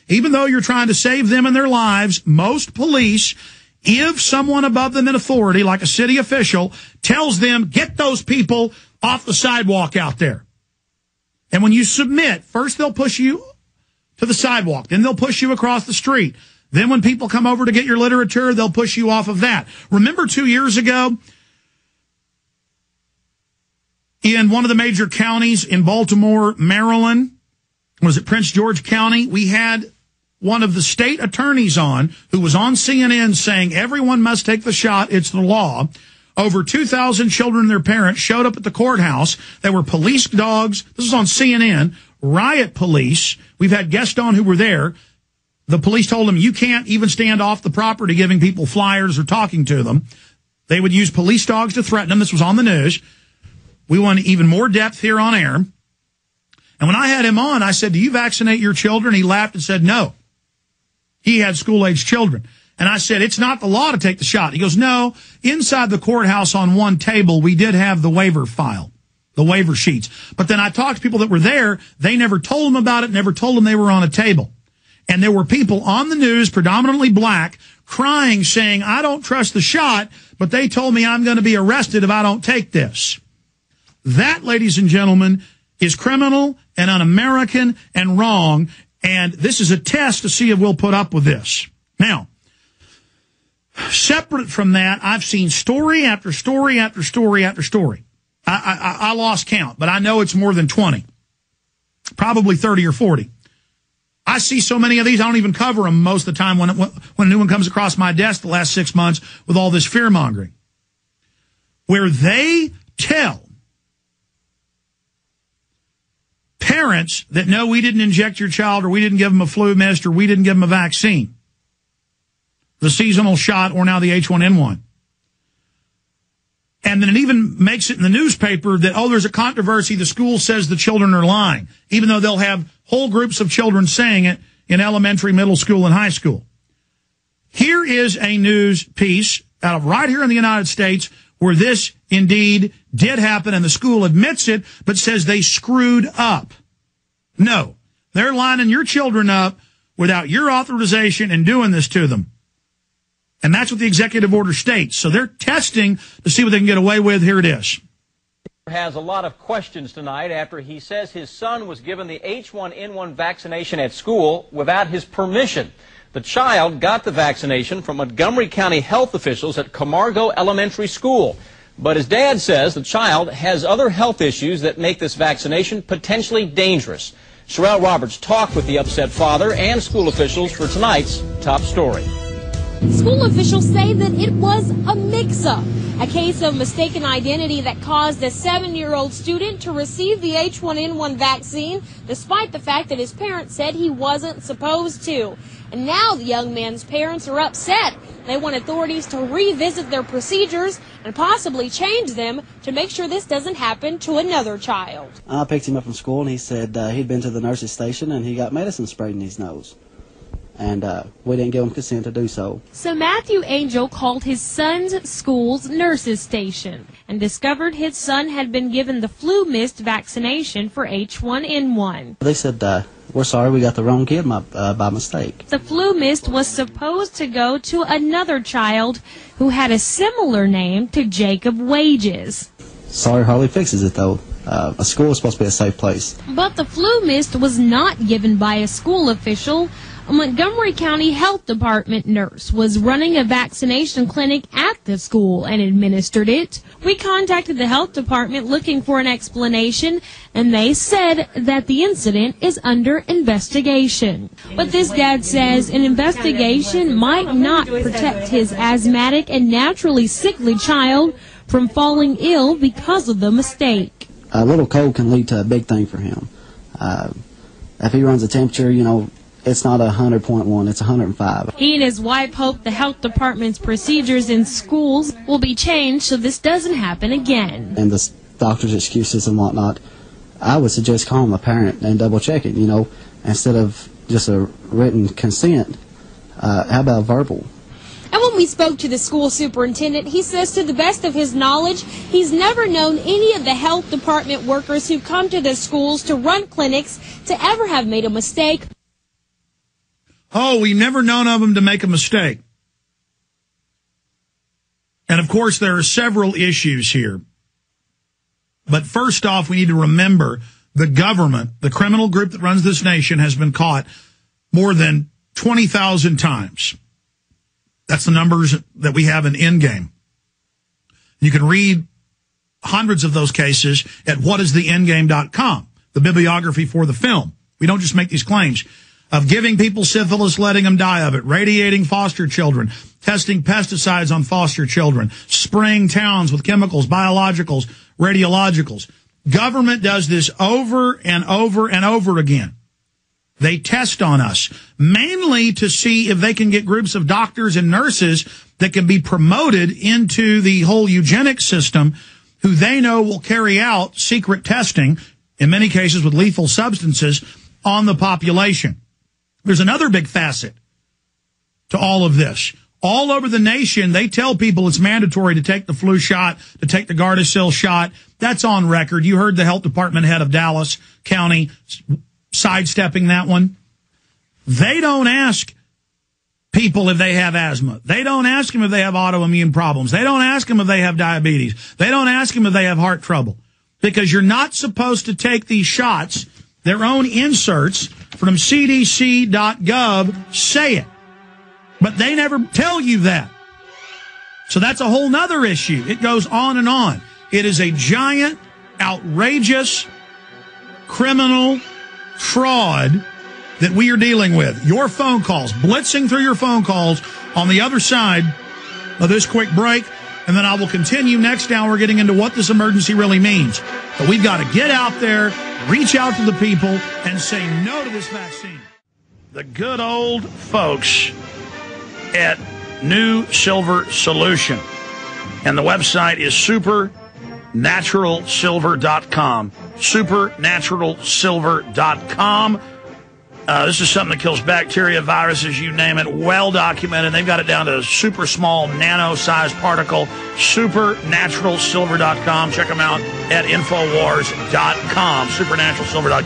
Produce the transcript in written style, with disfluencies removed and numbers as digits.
even though you're trying to save them and their lives, most police, if someone above them in authority, like a city official, tells them, get those people off the sidewalk out there. And when you submit, first they'll push you to the sidewalk, then they'll push you across the street. Then when people come over to get your literature, they'll push you off of that. Remember 2 years ago, in one of the major counties in Baltimore, Maryland, was it Prince George County? We had one of the state attorneys on who was on CNN saying everyone must take the shot. It's the law. Over 2,000 children and their parents showed up at the courthouse. They were police dogs. This was on CNN. Riot police. We've had guests on who were there. The police told them you can't even stand off the property giving people flyers or talking to them. They would use police dogs to threaten them. This was on the news. We want even more depth here on air. And when I had him on, I said, do you vaccinate your children? He laughed and said, no. He had school-age children. And I said, it's not the law to take the shot. He goes, no, inside the courthouse on one table, we did have the waiver file, the waiver sheets. But then I talked to people that were there. They never told them about it, never told them they were on a table. And there were people on the news, predominantly black, crying, saying, I don't trust the shot, but they told me I'm going to be arrested if I don't take this. That, ladies and gentlemen, is criminal and un-American and wrong. And this is a test to see if we'll put up with this. Now, separate from that, I've seen story after story after story after story. I lost count, but I know it's more than 20, probably 30 or 40. I see so many of these, I don't even cover them most of the time when a new one comes across my desk the last 6 months with all this fear-mongering, where they tell parents that, no, we didn't inject your child, or we didn't give them a flu mist, or we didn't give them a vaccine, the seasonal shot, or now the H1N1. And then it even makes it in the newspaper that, oh, there's a controversy. The school says the children are lying, even though they'll have whole groups of children saying it in elementary, middle school, and high school. Here is a news piece out of right here in the United States where this indeed did happen, and the school admits it, but says they screwed up. No, they're lining your children up without your authorization and doing this to them. And that's what the executive order states. So they're testing to see what they can get away with. Here it is. Has a lot of questions tonight after he says his son was given the H1N1 vaccination at school without his permission. The child got the vaccination from Montgomery County health officials at Camargo Elementary School. But his dad says the child has other health issues that make this vaccination potentially dangerous. Sherelle Roberts talked with the upset father and school officials for tonight's top story. School officials say that it was a mix-up, a case of mistaken identity that caused a 7-year-old student to receive the H1N1 vaccine, despite the fact that his parents said he wasn't supposed to. And now the young man's parents are upset. They want authorities to revisit their procedures and possibly change them to make sure this doesn't happen to another child. I picked him up from school, and he said he'd been to the nurse's station and he got medicine sprayed in his nose. And we didn't give him consent to do so. So Matthew Angel called his son's school's nurses station and discovered his son had been given the flu mist vaccination for H1N1. They said, we're sorry, we got the wrong kid by mistake. The flu mist was supposed to go to another child who had a similar name to Jacob Wages. Sorry, hardly fixes it, though. A school is supposed to be a safe place. But the flu mist was not given by a school official. A Montgomery County Health Department nurse was running a vaccination clinic at the school and administered it. We contacted the health department looking for an explanation, and they said that the incident is under investigation. But this dad says an investigation might not protect his asthmatic and naturally sickly child from falling ill because of the mistake. A little cold can lead to a big thing for him. If he runs a temperature, it's not 100.1, it's 105. He and his wife hope the health department's procedures in schools will be changed so this doesn't happen again. And the doctor's excuses and whatnot, I would suggest calling a parent and double check it, instead of just a written consent. How about verbal? And when we spoke to the school superintendent, he says to the best of his knowledge, he's never known any of the health department workers who come to the schools to run clinics to ever have made a mistake Oh, we've never known of them to make a mistake. And, of course, there are several issues here. But first off, we need to remember the government, the criminal group that runs this nation, has been caught more than 20,000 times. That's the numbers that we have in Endgame. You can read hundreds of those cases at whatistheendgame.com, the bibliography for the film. We don't just make these claims of giving people syphilis, letting them die of it, radiating foster children, testing pesticides on foster children, spraying towns with chemicals, biologicals, radiologicals. Government does this over and over and over again. They test on us, mainly to see if they can get groups of doctors and nurses that can be promoted into the whole eugenics system, who they know will carry out secret testing, in many cases with lethal substances, on the population. There's another big facet to all of this. All over the nation, they tell people it's mandatory to take the flu shot, to take the Gardasil shot. That's on record. You heard the health department head of Dallas County sidestepping that one. They don't ask people if they have asthma. They don't ask them if they have autoimmune problems. They don't ask them if they have diabetes. They don't ask them if they have heart trouble. Because you're not supposed to take these shots. Their own inserts from cdc.gov say it. But they never tell you that. So that's a whole nother issue. It goes on and on. It is a giant, outrageous, criminal fraud that we are dealing with. Your phone calls, blitzing through your phone calls on the other side of this quick break. And then I will continue next hour getting into what this emergency really means. But we've got to get out there, reach out to the people, and say no to this vaccine. The good old folks at New Silver Solution. And the website is supernaturalsilver.com. Supernaturalsilver.com. This is something that kills bacteria, viruses, you name it, well documented. They've got it down to a super small nano-sized particle. Supernaturalsilver.com. Check them out at Infowars.com. Supernaturalsilver.com.